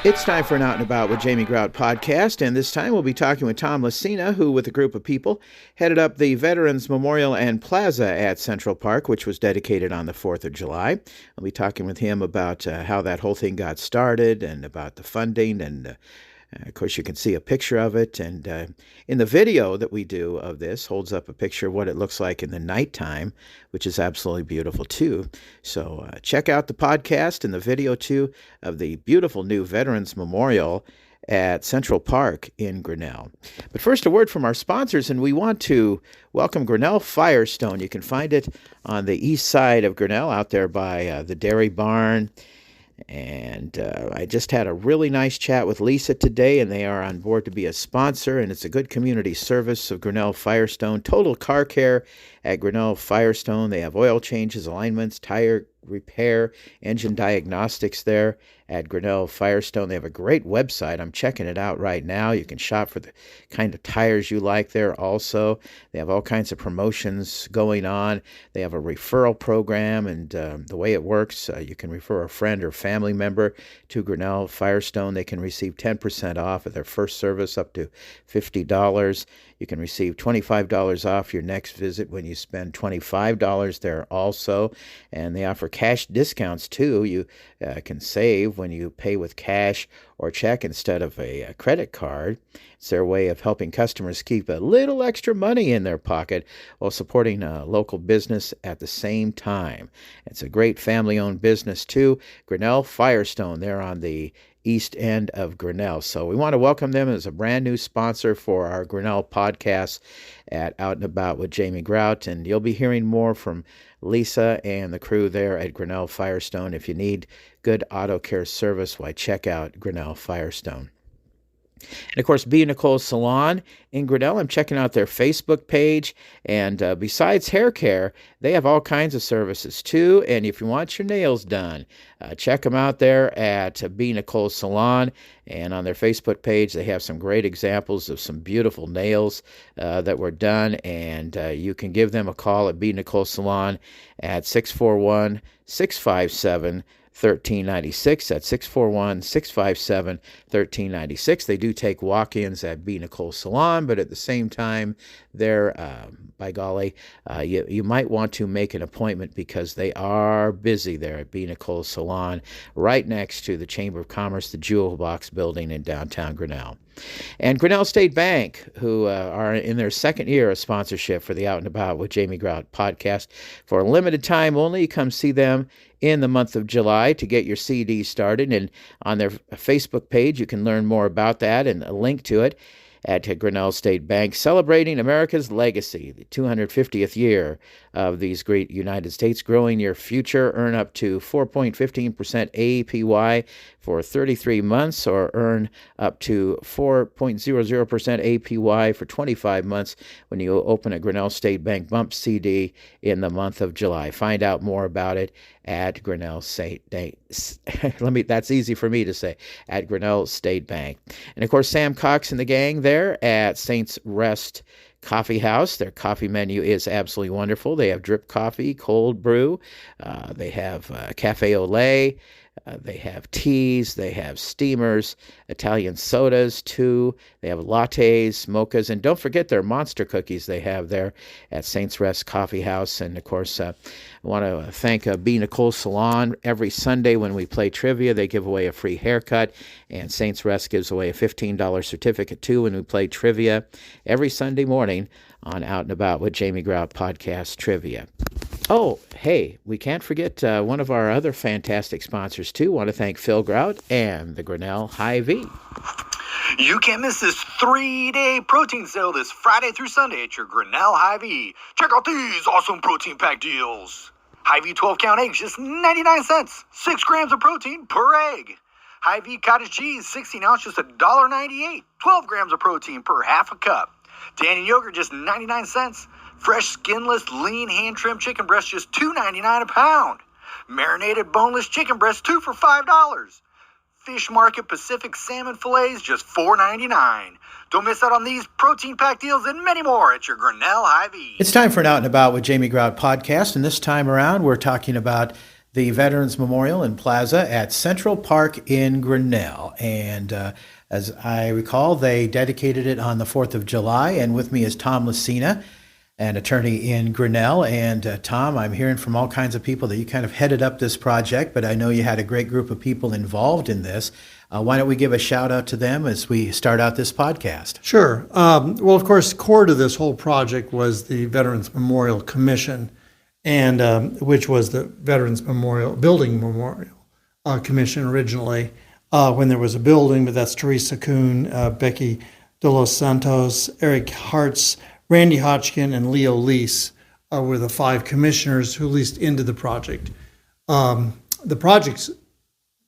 It's time for an Out and About with Jamie Grout podcast, and this time we'll be talking with Tom Lacina, who, with a group of people, headed up the Veterans Memorial and Plaza at Central Park, which was dedicated on the 4th of July. I'll be talking with him about how that whole thing got started and about the funding, and of course, you can see a picture of it, and in the video that we do of this holds up a picture of what it looks like in the nighttime, which is absolutely beautiful, too. So check out the podcast and the video, too, of the beautiful new Veterans Memorial at Central Park in Grinnell. But first, a word from our sponsors, and we want to welcome Grinnell Firestone. You can find it on the east side of Grinnell, out there by the Dairy Barn. And I just had a really nice chat with Lisa today, and they are on board to be a sponsor, and it's a good community service of Grinnell Firestone. Total car care at Grinnell Firestone. They have oil changes, alignments, tire repair, engine diagnostics there at Grinnell Firestone. They have a great website. I'm checking it out right now. You can shop for the kind of tires you like there also. They have all kinds of promotions going on. They have a referral program, and the way it works, you can refer a friend or family member to Grinnell Firestone. They can receive 10% off of their first service up to $50. You can receive $25 off your next visit when you spend $25 there also. And they offer cash discounts too. You can save when you pay with cash or check instead of a credit card. It's their way of helping customers keep a little extra money in their pocket while supporting a local business at the same time. It's a great family-owned business too. Grinnell Firestone, they're on the east end of Grinnell. So we want to welcome them as a brand new sponsor for our Grinnell podcast at Out and About with Jamie Grout. And you'll be hearing more from Lisa and the crew there at Grinnell Firestone. If you need good auto care service, why check out Grinnell Firestone. And, of course, B. Nicole Salon in Grinnell. I'm checking out their Facebook page. And besides hair care, they have all kinds of services, too. And if you want your nails done, check them out there at B. Nicole Salon. And on their Facebook page, they have some great examples of some beautiful nails that were done. And you can give them a call at B. Nicole Salon at 641-657-1396. That's 641-657-1396. They do take walk-ins at B. Nicole Salon, but at the same time, they're, by golly, you might want to make an appointment because they are busy there at B. Nicole Salon, right next to the Chamber of Commerce, the Jewel Box building in downtown Grinnell. And Grinnell State Bank, who are in their second year of sponsorship for the Out and About with Jamie Grout podcast. For a limited time only, you come see them in the month of July to get your CD started. And on their Facebook page, you can learn more about that and a link to it at Grinnell State Bank, celebrating America's legacy, the 250th year of these great United States. Growing your future. Earn up to 4.15% APY for 33 months, or earn up to 4.00% APY for 25 months when you open a Grinnell State Bank Bump CD in the month of July. Find out more about it at Grinnell State Bank. That's easy for me to say, at Grinnell State Bank. And of course, Sam Cox and the gang there at Saints Rest Coffee House. Their coffee menu is absolutely wonderful. They have drip coffee, cold brew. They have cafe au lait. They have teas, they have steamers, Italian sodas too. They have lattes, mochas, and don't forget their monster cookies they have there at Saints Rest Coffee House. And of course, I want to thank B. Nicole Salon. Every Sunday when we play trivia, they give away a free haircut, and Saints Rest gives away a $15 certificate too when we play trivia every Sunday morning on Out and About with Jamie Grout podcast trivia. Oh, hey, we can't forget one of our other fantastic sponsors, too. Want to thank Phil Grout and the Grinnell Hy-Vee. You can't miss this 3-day protein sale this Friday through Sunday at your Grinnell Hy-Vee. Check out these awesome protein pack deals. Hy-Vee 12-count eggs, just 99 cents. 6 grams of protein per egg. Hy-Vee cottage cheese, 16 ounce, just $1.98. 12 grams of protein per half a cup. Dannon yogurt, just 99 cents. Fresh, skinless, lean, hand-trimmed chicken breast, just $2.99 a pound. Marinated, boneless chicken breast, 2 for $5. Fish Market Pacific salmon fillets, just $4.99. Don't miss out on these protein-packed deals and many more at your Grinnell Hy-Vee. It's time for an Out and About with Jamie Grout podcast, and this time around we're talking about the Veterans Memorial and Plaza at Central Park in Grinnell. And as I recall, they dedicated it on the 4th of July. And with me is Tom Lacina, an attorney in Grinnell. And Tom, I'm hearing from all kinds of people that you kind of headed up this project, but I know you had a great group of people involved in this. Why don't we give a shout out to them as we start out this podcast? Sure. Well, of course, core to this whole project was the Veterans Memorial Commission, and which was the Veterans Building Memorial Commission originally, when there was a building, but that's Teresa Kuhn, Becky De Los Santos, Eric Hartz, Randy Hodgkin, and Leo Lease were the 5 commissioners who leased into the project. The projects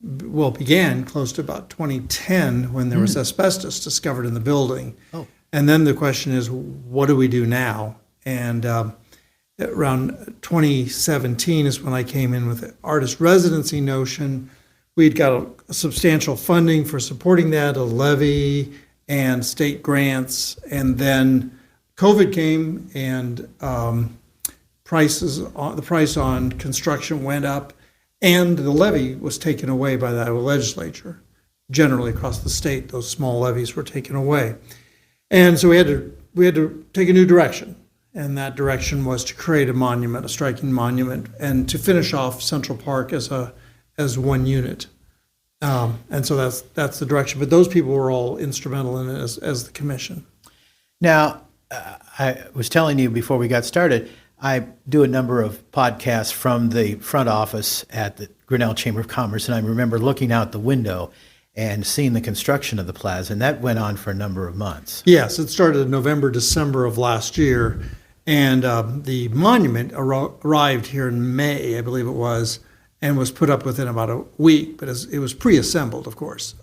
began close to about 2010 when there was asbestos discovered in the building. Oh. And then the question is, what do we do now? And around 2017 is when I came in with the artist residency notion. We'd got a substantial funding for supporting that, a levy and state grants. And then COVID came, and the price on construction went up, and the levy was taken away by the Iowa legislature. Generally across the state, those small levies were taken away. And so we had to take a new direction. And that direction was to create a monument, a striking monument, and to finish off Central Park as one unit. And so that's the direction. But those people were all instrumental in it as the commission. Now, I was telling you before we got started, I do a number of podcasts from the front office at the Grinnell Chamber of Commerce, and I remember looking out the window and seeing the construction of the plaza, and that went on for a number of months. Yes, it started in November, December of last year, and the monument arrived here in May, I believe it was, and was put up within about a week, but it was pre-assembled, of course,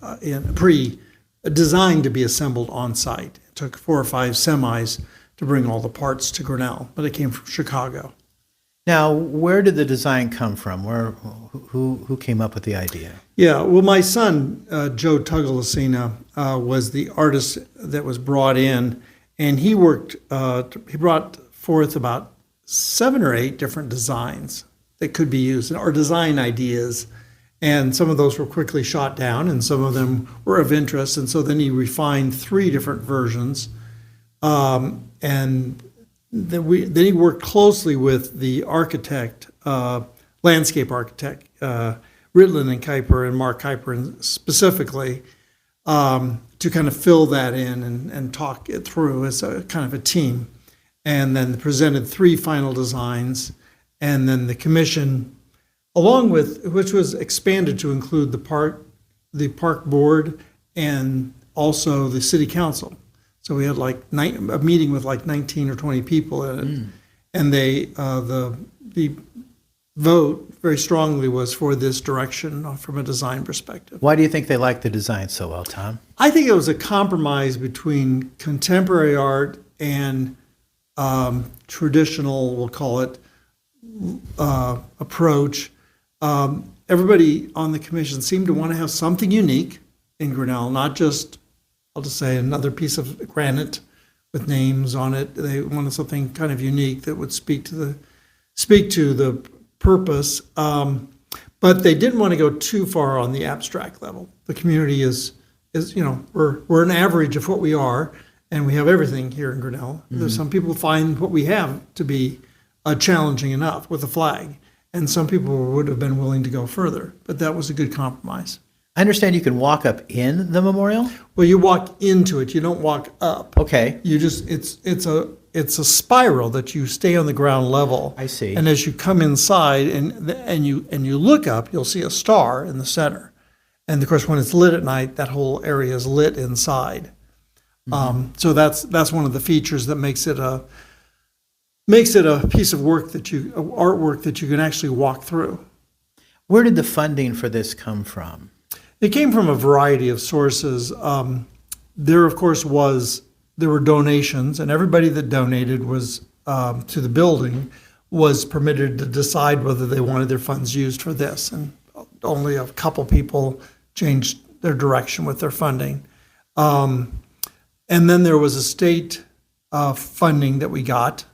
designed to be assembled on site. It took 4 or 5 semis to bring all the parts to Grinnell, but it came from Chicago. Now, where did the design come from? Who came up with the idea? Yeah, well, my son, Joe Lacina, was the artist that was brought in, and he brought forth about 7 or 8 different designs that could be used, or design ideas. And some of those were quickly shot down, and some of them were of interest. And so then he refined 3 different versions. And then he worked closely with the architect, landscape architect, Ritlin and Kuiper, and Mark Kuiper specifically, to kind of fill that in and talk it through as a kind of a team. And then presented 3 final designs. And then the commission, along with, which was expanded to include the park board and also the city council. So we had a meeting with 19 or 20 people in it, and the vote very strongly was for this direction from a design perspective. Why do you think they liked the design so well, Tom? I think it was a compromise between contemporary art and traditional, we'll call it, approach. Everybody on the commission seemed to want to have something unique in Grinnell, not just, I'll just say, another piece of granite with names on it. They wanted something kind of unique that would speak to the purpose, but they didn't want to go too far on the abstract level. The community is we're an average of what we are, and we have everything here in Grinnell. There's some people find what we have to be challenging enough with a flag, and some people would have been willing to go further, but that was a good compromise. I understand you can walk up in the memorial? Well, you walk into it. You don't walk up. Okay. You just it's a spiral that you stay on the ground level. I see. And as you come inside and you look up, you'll see a star in the center. And of course, when it's lit at night, that whole area is lit inside. So that's one of the features that makes it a piece of work artwork that you can actually walk through. Where did the funding for this come from? It came from a variety of sources. There, of course, there were donations, and everybody that donated was to the building was permitted to decide whether they wanted their funds used for this. And only a couple people changed their direction with their funding. And then there was a state funding that we got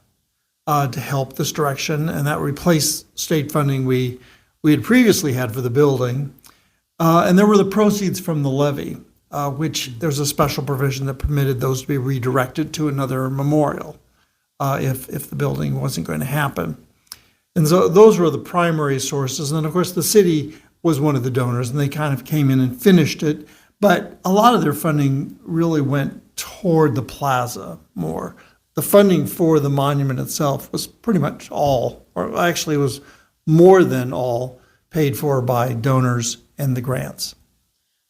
to help this direction, and that replaced state funding we we had previously had for the building. And there were the proceeds from the levy, which there's a special provision that permitted those to be redirected to another memorial if the building wasn't going to happen. And so those were the primary sources. And then, of course, the city was one of the donors, and they kind of came in and finished it. But a lot of their funding really went toward the plaza more. The funding for the monument itself was pretty much all, or actually was more than all, paid for by donors and the grants.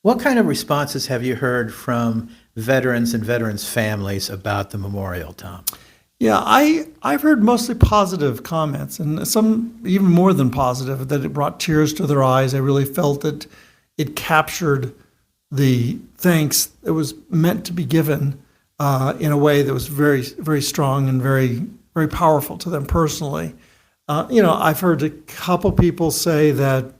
What kind of responses have you heard from veterans and veterans' families about the memorial, Tom? Yeah, I've heard mostly positive comments, and some even more than positive, that it brought tears to their eyes. I really felt that it captured the thanks that was meant to be given in a way that was very, very strong and very, very powerful to them personally. I've heard a couple people say that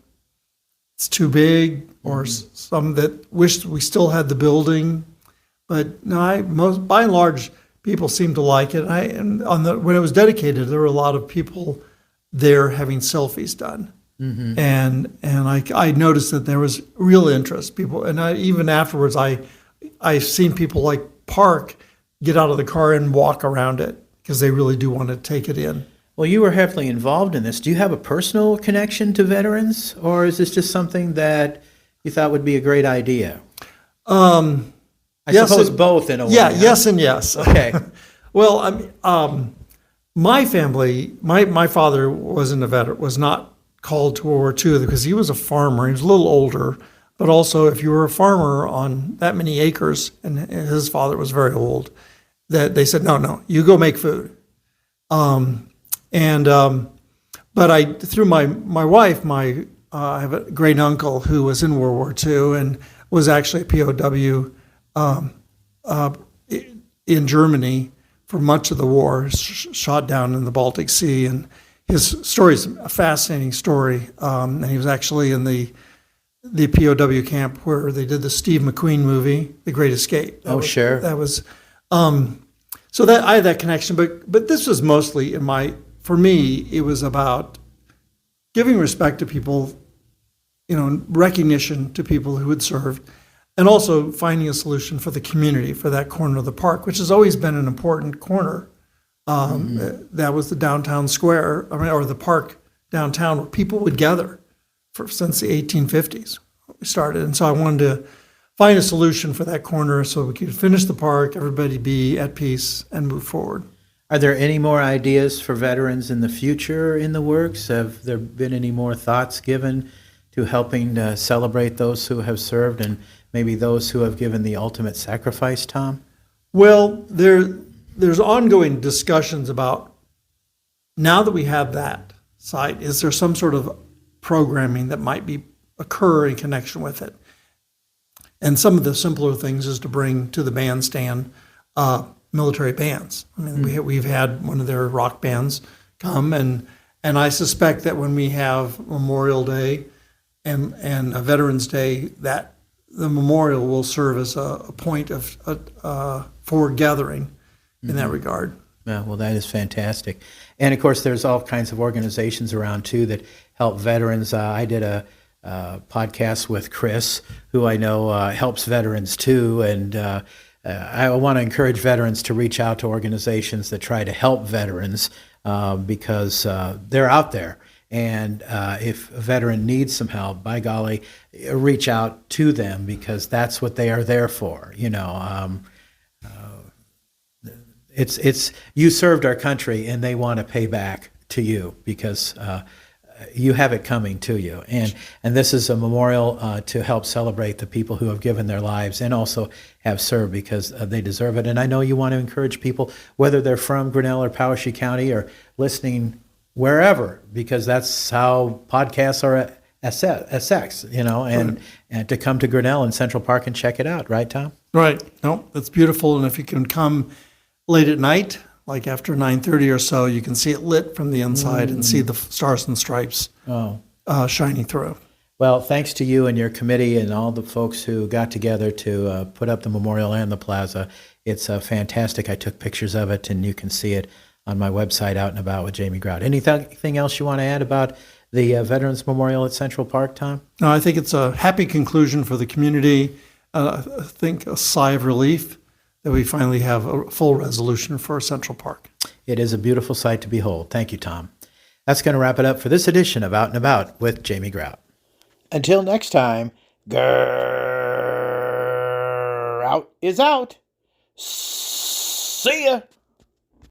it's too big, or some that wished we still had the building. But no, by and large, people seem to like it. When it was dedicated, there were a lot of people there having selfies done. Mm-hmm. And I noticed that there was real interest. People, and even afterwards, I've seen people like park, get out of the car and walk around it because they really do want to take it in. Well, you were heavily involved in this. Do you have a personal connection to veterans, or is this just something that you thought would be a great idea? I suppose both in a way. Yeah, yes and yes. Okay. Well, my family, my father wasn't a veteran, was not called to World War II because he was a farmer. He was a little older, but also if you were a farmer on that many acres, and his father was very old, that they said, no, you go make food. But through my wife, I have a great uncle who was in World War II and was actually a POW in Germany for much of the war, shot down in the Baltic Sea. And his story is a fascinating story. And he was actually in the POW camp where they did the Steve McQueen movie, The Great Escape. Sure. That was, so that I had that connection. But this was mostly for me, it was about giving respect to people, recognition to people who had served, and also finding a solution for the community, for that corner of the park, which has always been an important corner. That was the downtown square, or the park downtown, where people would gather since the 1850s. We started, and so I wanted to find a solution for that corner so we could finish the park, everybody be at peace, and move forward. Are there any more ideas for veterans in the future in the works? Have there been any more thoughts given to helping to celebrate those who have served and maybe those who have given the ultimate sacrifice, Tom? Well, there's ongoing discussions about, now that we have that site, is there some sort of programming that might occur in connection with it? And some of the simpler things is to bring to the bandstand military bands. I mean, we've had one of their rock bands come, and I suspect that when we have Memorial Day and a Veterans Day, that the memorial will serve as a point of for gathering in that regard. Yeah, well, that is fantastic. And of course, there's all kinds of organizations around too that help veterans. I did a podcast with Chris, who I know helps veterans too, and I want to encourage veterans to reach out to organizations that try to help veterans because they're out there. And if a veteran needs some help, by golly, reach out to them because that's what they are there for. It's you served our country, and they want to pay back to you because you have it coming to you. And this is a memorial to help celebrate the people who have given their lives and also have served because they deserve it. And I know you want to encourage people, whether they're from Grinnell or Powashik County or listening wherever, because that's how podcasts are SX, and to come to Grinnell and Central Park and check it out. Right, Tom? Right. No, that's beautiful. And if you can come late at night, like after 9:30 or so, you can see it lit from the inside and see the stars and stripes shining through. Well, thanks to you and your committee and all the folks who got together to put up the memorial and the plaza. It's fantastic. I took pictures of it, and you can see it on my website, Out and About with Jamie Grout. Anything else you want to add about the Veterans Memorial at Central Park, Tom? No, I think it's a happy conclusion for the community. I think a sigh of relief that we finally have a full resolution for Central Park. It is a beautiful sight to behold. Thank you, Tom. That's going to wrap it up for this edition of Out and About with Jamie Grout. Until next time, Grout is out. See ya.